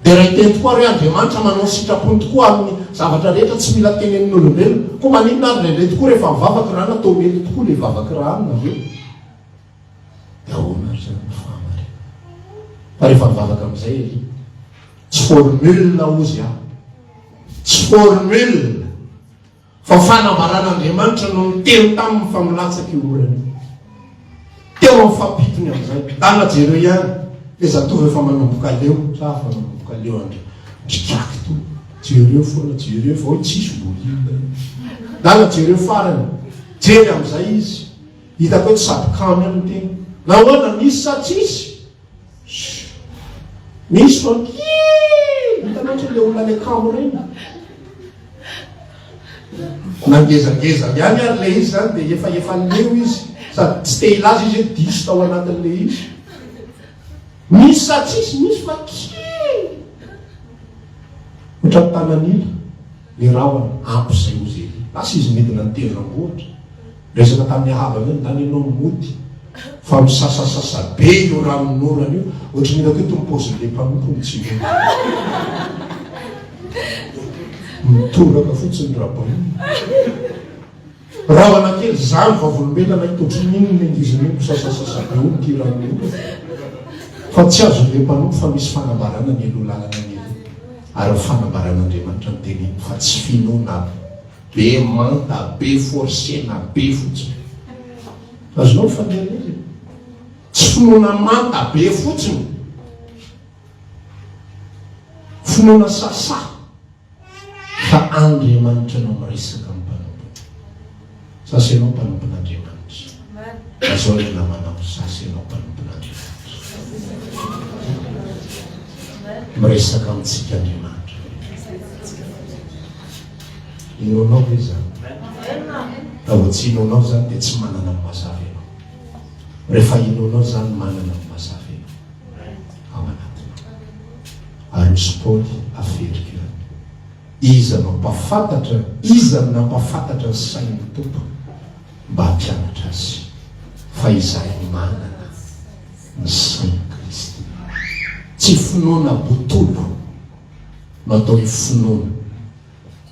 de raha iteny tokoa hoe Andriamanitra manao sitrapony tokoa amin'ny zavatra rehetra tsy mila tenenin'olombelona koa maninona ary ndraindray tokoa rehefa mivavaky rano atao mety tokoa le vavaky rano aveo de ahoana ry zany famary fa rehefa mivavaky am'izay ery tsy formule ozy tsy formule fa fanambaran'Andriamanitra no niteny tamin'ny familatsaky orany teo amin'ny fampitony am'izay dana jereo ihany le zatovy efa manomboka leo sa fa manomboka leo andro trikaky to jereo foana jereo fa hoe tsisy bolina dana jereo farany jery am'izay izy hitako hoe tsy sady kamy amin'ny tena na hoana misy sa tsisy misy fa hitanatra le olona le kamo reny nangezangeza ihany ary le izy zany de efa leo izy sady tsy te ilaza izy hoe diso tao anatin'le izy misy sa tsisy misy fa ohatra ny tanan'ila le rahona ampy zay ozy ely lasa izy mety nantevinambohatra resaka tamin'ny ahavana eny tany ianao mody fa misasasasa be io ramin'orana io ohatra ny hitako hoe tompozin'le mpanompony tsy mitoraka fotsiny rabony rahana kely zany vavolombelana hitotry n'inony angiziny misasasasa be ony ty ramin'ora fa tsy azon'le mpanompo fa misy fanambarana ny elo lalana ny elo ary fanambaran'Andriamanitra ny teniny fa tsy finoana be manta be forsena be fotsiny azonao fandehan'izy tsy finoana manta be fotsiny finoana sasa fa Andriamanitra no miresaka amin'ny mpanompo sasa ianao mpanompon'Andriamanitra azao le namanao sasa ianao mpanompon'Andriamanitra miresaka amintsika Andriamanitra inonao hoe zany raha vo tsy inonao zany de tsy manana ny mazava ianao rehefa inonao zany manana ny mazava ianao ao anatiny ary misy Paoly aferika iza no nampafantatra ny sain'ny tompo mba hampianatra azy fa izahay manana ny sain'i Kristy tsy finoana botolo no atao hoe finoana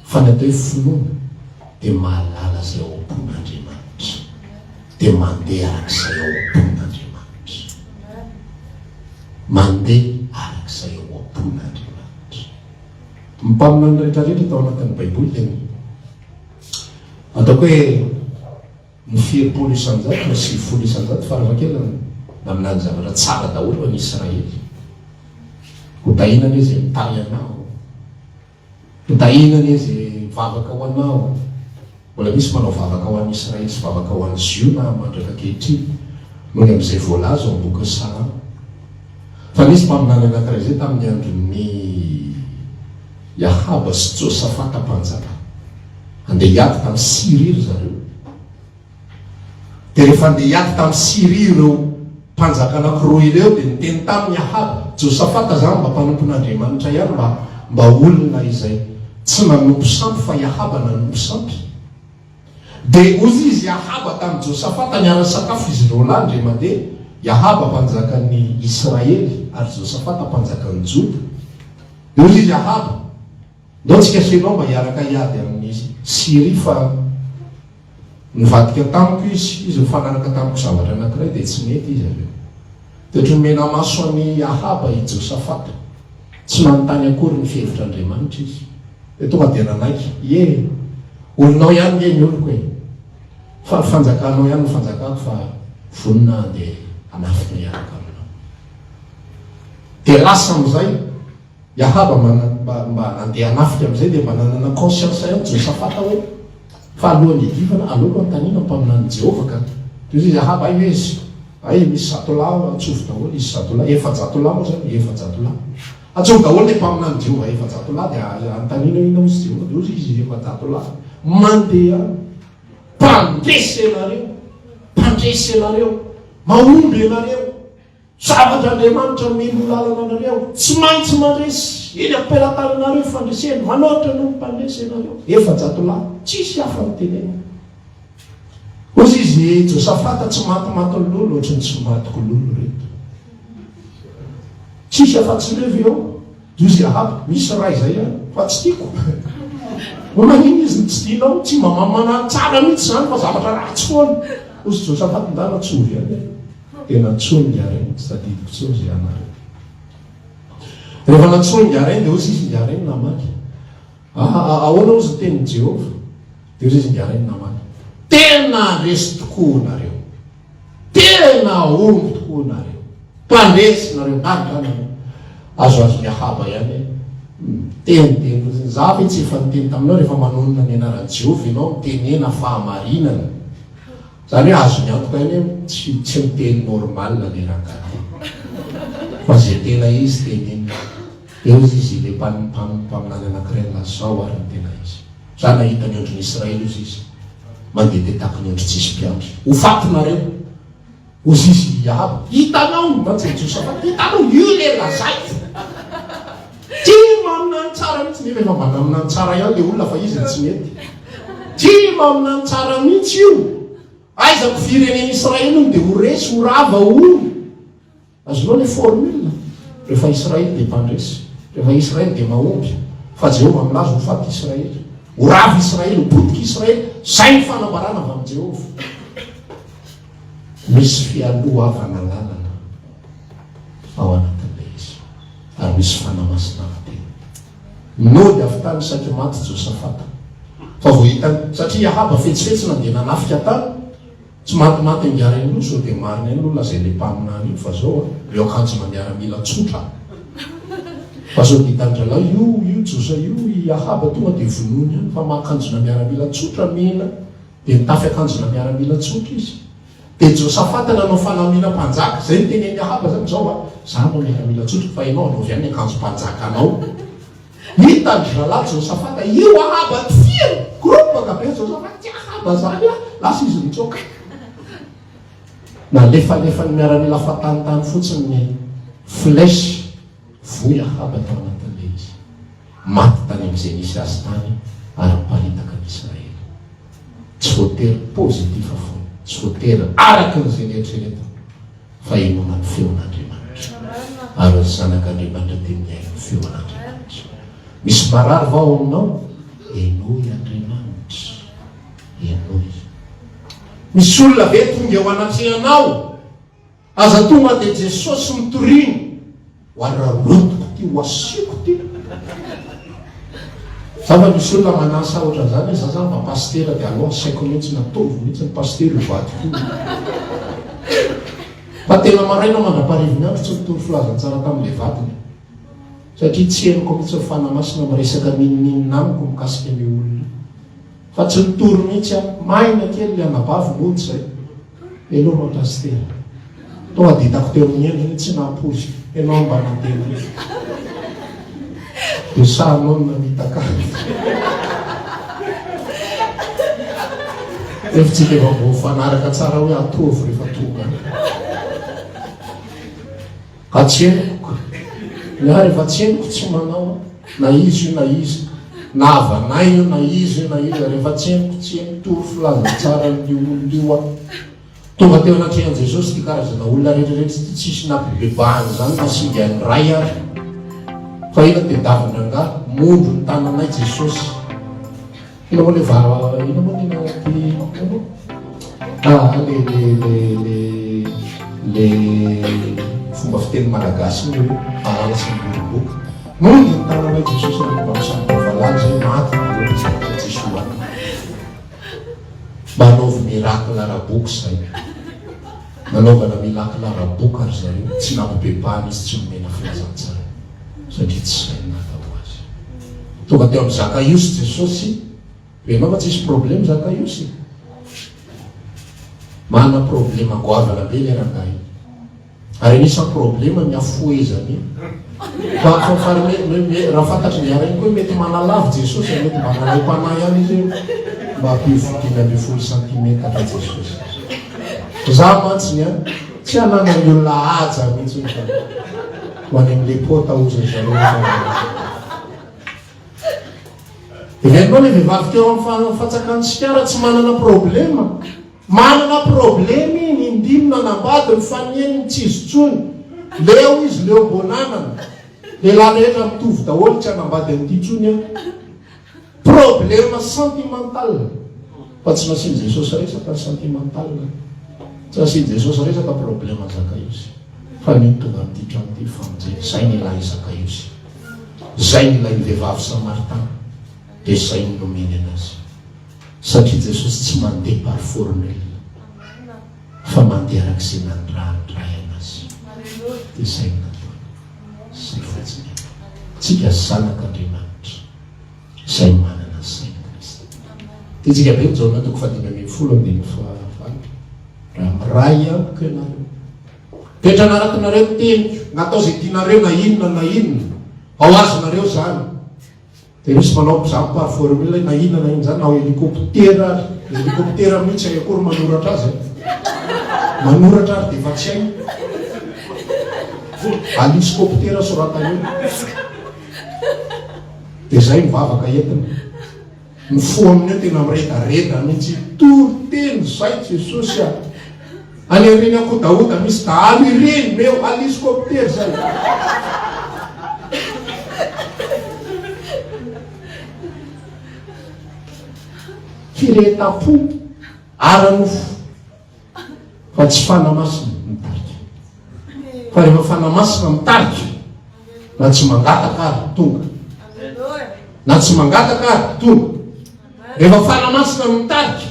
fa ny atao hoe finoana dia mahalala zay ao am-pon'Andriamanitra dia mandeha arak'izay ao am-pon'Andriamanitra mandeha arak'izay ao am-pon'Andriamanitra mipaminany rehetrarehetra tao anatin'ny baiboly dia ataoko hoe ny fihepolo isanjato na sivifolo isanjato faravakely naminany zavatra tsara daholo any Israely hotahinany izy mitahy anao hotahinany izy vavaka ho anao mbola misy manao vavaka ho an'ny Israely sy vavaka ho an'ny Zio na mandraka ankehitriny noho ny amin'izay voalaza ao am-boky Sara fa nisy mpaminany anankiray zay tamin'ny andron'ny Yahaba sy Josafata mpanjaka andeha hiady tamin'ny Siria ry zareo dia rehefa andeha hiady tamin'ny Siria ireo mpanjaka anankiroa ireo dia niteny tamin'ny Yahaba Josafata zany mba mpanompon'Andriamanitra ihany mba olona izay tsy nanompo sampy fa Yahaba nanompo sampy dia ozy izy Yahaba tamin'ny Josafata niarany sakafo izy ireo landry mandeha Yahaba mpanjakan'ny Israely ary Josafata mpanjakan'ny Joda dia ozy izy Yahaba ndao tsika senao mba hiaraka hiady amin'izy Syrie fa nivadika tamiko izy mifanaraka tamiko zavatra anankiray dia tsy mety izy aveo toetra mena maso any Ahaba i Josafata tsy manontany akory ny fihevitran'Andriamanitra izy dia tonga dia nanaiky olonao ihany nge ny oloko e fa fanjakanao ihany ny fanjakako fa vonina dia anafika hiaraka aminao dia lasa amin'izay Ahaba mba nandeha anafika amin'izay dia mba nanana conscience ihany Josafata hoe fa alohan'ny hidivana aleoko antanina mpaminany Jehovah ka toy izy Ahaba io izy misy 100 lahy atsovo daholo izy 100 lahy 400 lahy moa zany 400 lahy atsovo daholo le mpaminany Jehovah 400 lahy dia antanina ina izy Jehovah dia ozy izy 400 lahy mandeha mpandresy ianareo mahomby ianareo zavatra Andriamanitra mino lalana anareo tsy maintsy mandresy eny ampelantananareo fandreseny manoatra no mpandresy ianareo 400 lahy tsisy hafa nytenena ozy izy Josafata tsy matimaty lolo ohatrany tsy matiko lolo reto tsisy afa-tsy levy eo ozy Ahaba misy raha izay fa tsy tiako magnino izy tsy tianao tsy mamamana tsara mihitsy zany fa zavatra ratsy foana ozy Josafata ndana tsovy any tena tsony arainy tsy tadidiko tsony zay anareo rehefa natsony arainy dia ozy izy ndiarainy namaky ahoana ozy tenin'i Jehovah dia ozy izy ndiarainy namaky tena resy tokoa nareo tena omby tokoa nareo mpandresy nareo nareo azoazo Ahaba ihany teniteny za fe tsy efa niteny taminao rehefa manonona ny anaran'i Jehovah ianao mitenena fahamarinana zany hoe azo miantoka ihany tsy miteny normal le rahakate fa zay tena izy teneny eo izy le mpaminany anankiray lazao ary ny tena izy za nahita ny andron'ny Israely ozy izy mandeha dia taky ny andro tsisy mpiandry ho fatinareo ozy izy Ahaba hitanao mantsy Josafata hitanao io le lazay tia maminany tsara mihitsy nefa efa mba naminany tsara ihany le olona fa izy tsy mety tia maminany tsara mihitsy io aizako fireneny Israely iny dia ho resy ho rava olo azonao le formule rehefa Israely dia mpandresy rehefa Israely dia mahomby fa Jehovah milazo ho faty Israely ho rava Israely ho potika Israely zay ny fanambarana avy amin'ny Jehovah misy fialohavana lalana ao anatin'ilay izy ary misy fanamasina tena minody avy tany saky maty Josafata fa vo hitany satria Ahaba fetsifetsy nandeha nanafika tany tsy matimaty angiarainy lo so dia marina iny olona zay le mpaminany io fa zao reo akanjona miaramila tsotra fa so ditandralao io josa io Ahaba tonga dia vonony any fa mahakanjona miaramila tsotra mena dia mitafy akanjona miaramila tsotra izy dia Josafata nanao fanamina mpanjaka zay ny teneny Ahaba zany zao za nao miaramila tsotra fa ianao anao avy any akanjo mpanjaka anao hitandrolahy Josafata io Ahaba tifiro gropaka be Josafata ty Ahaba zany lasa izy mitsoka na lefalefa ny miaramila fatanitany fotsiny ny flèche voy Ahaba tao anatin'ilay izy maty tany amin'izay nisy azy tany ary miparitaka n'Israely tsy voatery pozitiva foana tsy voatery araka n'izay neritreretana fa inona ny feon'Andriamanitra ary ny zanak'Andriamanitra dia miaino ny feon'Andriamanitra misy marary vao aminao enoy Andriamanitra enoy misy olona ve tonga eo anatrehanao aza tonga dia Jesosy mitorino ho ararotiko ty ho asiko ty zava misy olona manasa ohatra zany za zany mba pastera dia aloha saiko mihitsy nataovy mihitsy ny pastera ivadiko fa tena maraina mandrapariviny andro tsy mitory filazantsara tamin'ilay vadiny satria tsy henoko mihitsy fanamasina miresaka minininina amiko mikasika ny olona fa tsy nitory mihitsy maina kely le anabavy mody zay elohanao pastera tonga dia hitako teo amin'ny endriny tsy nampozy ianao mba nantena dia sahanao no namitaka efitsika efa mbo fanaraka tsara hoe atovy rehefa tonga ka tsy henoko na rehefa tsy henoko tsy manao na izy io na izy na avanay io na izy io na izy rehefa tsy henoko tsy henoko filaza tsara ny olon'io tonga teo anatrehan'i Jesosy ty karazana olona rehetrarehetra tsisy nampibebahany zany masinga ny ray ary fa ina tedavina nga mondro ny tananay Jesosy. Ina moa le fomba fiteny malagasy ny hoe alala sy miboriboka. Mondro ny tananay Jesosy am'sambovalany zay maty Jesosy mba hanaovy miracle araboky zay. Nanaovana miracle araboky ary zareo tsy nampibebahana izy tsy nomena filazantsara satria tsy zay natao azy. Tonga teo amin'ny Zakaiosy Jesosy venao fa tsisy problème Zakaiosy. Mana problema goavana be le rangahy. Ary nisy problema miafoezany. Raha fantatry ny arainy koa mety manalavy Jesosy mety manalay mpanahy ihany izy mba hampivokiny amin'ny 10 cm Jesosy. Za mantsy ny tsy anana ny olona haja mihitsy ho any amin'le pota ozany zareo. Evenao le vehivavy teo amin'ny fatsakansika ara tsy manana problema. Manana problemy ny indinona nambady ny fanieny tsy izy tsony. Leo izy leo bonanana. Lehilahy rehetra mitovy daholo tsy hanambady an'ity tsony problema sentimental. Fa tsy nasiany Jesosy resaka sentimental. Tsy nasiany Jesosy resaka problema Zakaiosy. Fa ny tonga amin'ity trano ity famonjena. Zay ny ilay Zakaiosy. Zay ny ilay vehivavy Samaritain. Dia zay ny nomeny anazy. Satria Jesosy tsy mandeha par formule fa mandeha arak'izay nandrahandray anazy. Dia zay ny natao. Zay fotsiny. Tsika zanak'Andriamanitra. Zay manana saina Kristy. Dia tsika be ny jaona toko 5:10 raha miray amiko ianareo. Petra anarakinareo teniko. Natao zay tianareo na inona. Ao azonareo zany. Dia misy manao mpizaha par formule na inona zany ao helikoptera mihitsy ay akory manoratra azy. Manoratra ary dia efa tsy hay. Aliskoptera sorata io. Dia zay mivavaka entina. Ny fo amin'io tena miredareda mihitsy toroteny zay Jesosy a. Any ireny akodaoda misy dahalo ireny meo aliskoptera zay. Fireta-po ara-nofo fa tsy fanamasina mitarika. Fa rehefa fanamasina mitarika na tsy mangataka ary tonga. Na tsy mangataka ary tonga. Rehefa fanamasina mitarika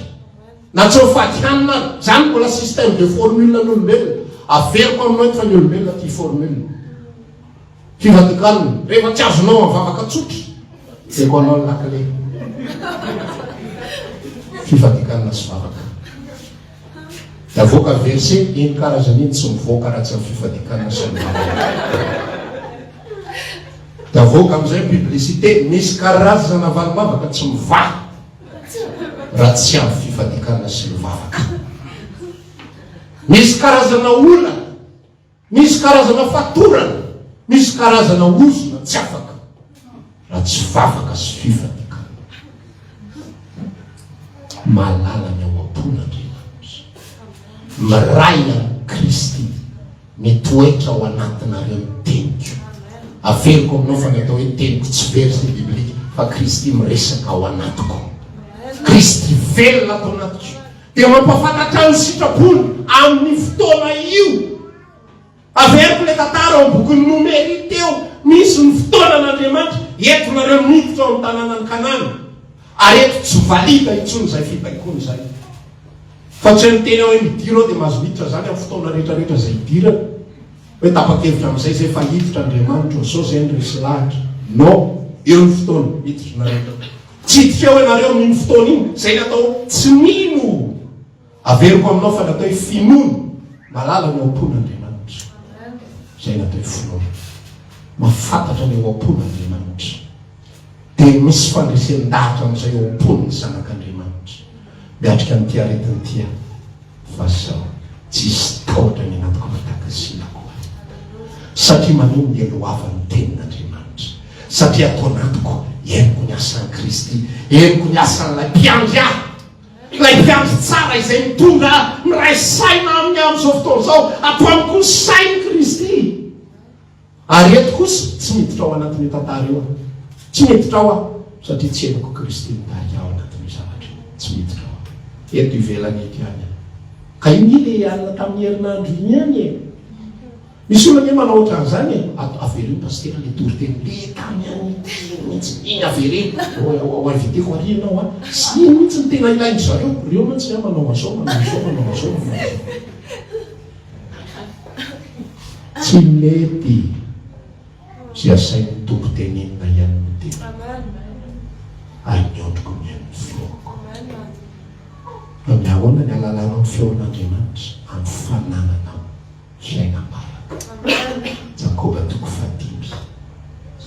na tsy ho faty hanina ary. Zany mbola système de formule n'olombelona. Averiko aminao eto fa ny olombelona ty formule. Fivadikanina rehefa tsy azonao mavavaka tsotra dia ko anao lakle. Fivadikanina sy vavaka. Da voaka verset iny karazany iny tsy mivoaka raha tsy amin'ny fivadikanina sy ny vavaka. Da voaka amin'izay publicité misy karazana valimavaka tsy mivaha raha tsy amin'ny fivadikanina sy ny vavaka. Misy karazana olana, misy karazana fatorana, misy karazana ozona tsy afaka raha tsy vavaka sy fivadikana. Malala ny ao am-pon'Andriamanitra. Miray Kristy mitoetra ao anatinareo ny teniko. Averiko aminao fa ny atao hoe teniko tsy verset biblika fa Kristy miresaka ao anatiko. Kristy velona ato anatiko. Dia mampafantatra ny sitrapony amin'ny fotoana io. Averiko le tantara ao bokin'ny Nomery teo. Misy ny fotoanan'Andriamanitra eto nareo miditra ao amin'ny tanànany Kanana. Ary eto tsy valida intsony zay fibaikony zay. Fa tsy ny teny ao hoe midira ao dia mahazo miditra zany amin'ny fotoana rehetrarehetra zay idira. Hoe tapa-kevitra amin'izay zay fa hiditra Andriamanitra sao zay ny resy lahatra. Non, eo ny fotoana miditra nareo. Tsy hiditra eo ianareo amin'iny fotoana iny zay natao tsy mino. Averiko aminao fa natao hoe finono. Malala ny am-pon'Andriamanitra. Zay natao hoe finono. Mafantatra ny am-pon'Andriamanitra. Dia misy fandresen-dahatra amin'izay eo am-pon'ny zanak'Andriamanitra. Miatrika n'ity aretiny tia. Fa sao tsisy tahotra ny anatiko matakasina koa. Satria manino ny elohavan'ny tenin'Andriamanitra. Satria atao anatiko henoko ny asan'i Kristy. Henoko ny asan'ilay mpiandry ahy. Ilay mpiandry tsara izay mitondra miray saina amin'ny amin'izao fotoana izao. Atao amiko ny sain'i Kristy. Ary eto kosa tsy miditra ao anatin'ny tantara eo aho, tsy miditra ao aho satria tsy henoko Kristy mitahika ao anatin'ny zavatra tsy miditra ao aho eto ivelany eto ihany ka iny le alina tamin'ny herinandro iny ihany e. Misy olona ny manao ohatran'izany averino pastera le toriteny le tamy any mihitsy iny averino inviteko arianao a sy iny mihitsy ny tena ilainy zareo reo mantsy manao azao manao azao manao azao manao azao tsy mety sy asain'ny tompo tenenina ihany no tena ary miondroko mihain'ny feoko fa miahoana ny alalanao ny feon'Andriamanitra amin'ny fanananao fiainam-baraka. Jakoba 3:5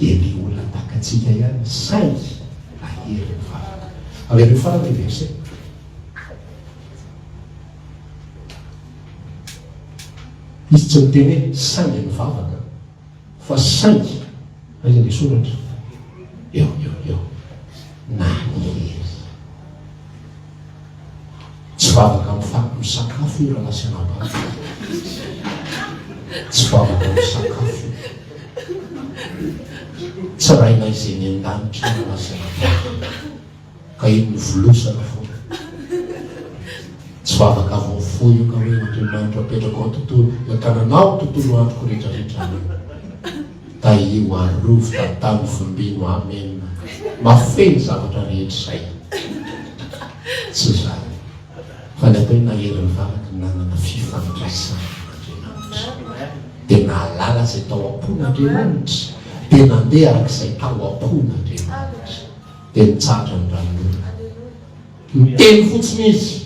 ely olona takatsika ihany saingy ahery ny vavaka avereo farany verset izy tsy miteny hoe saingy ny vavaka fa saingy aiza le soratra eo na hery tsy vavaka misakafo io raha lasa anabavaka tsy vavaka misakafo tsy raina izay ny an-danitra raha lasa anabavaka ka iny ny volosana foana tsy vavaka avao fo io ka hoe Andriamanitra apetraka ao tontolo akananao tontolo androko rehetrarehetra da io arovo tatamy vombino amen mafeny zavatra rehetra zay tsy zany fa ny atao na herin'ny vavaka nanana fifandraisana Andriamanitra dia nahalala izay tao am-pon'Andriamanitra dia nandeha arak'izay tao am-pon'Andriamanitra dia nitsahatra ny ranon'olona miteny fotsiny izy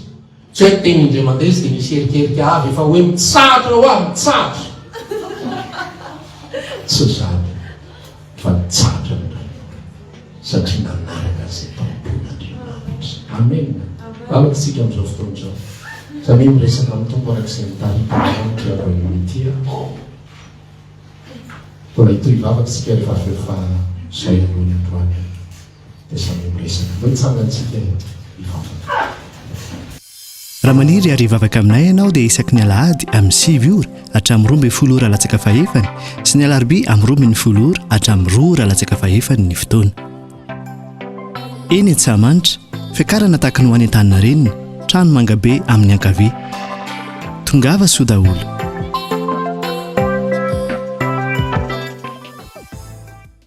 tsy hoe teny indray mandeha izy dia misy herikerika avy efa hoe mitsahatra ho aho mitsahatra tsy zany fa nitsahatra ny ranon'olona satria nanaraka izay tao am-pon'Andriamanitra amen. Lalaka tsika amin'izao fotoana izao samy miresaka amin'ny tompo arak'izay mitarika tia mbola hitoy vavaka tsika rehefa rehefa sain'olona androany dia samy miresaka mbola hitsangantsika ivavaka. Raha maniry ary hivavaka aminay ianao dia isaky ny alahady amin'ny 9 ora hatramin'ny 12 ora latsaka fahefany sy ny alarobia amin'ny 12 ora hatramin'ny 2 ora latsaka fahefany ny fotoana. Eny Antsahamanitra fiakarana tahaka ny ho any an-tany renina trano mangabe amin'ny ankavia tongava soa daholo.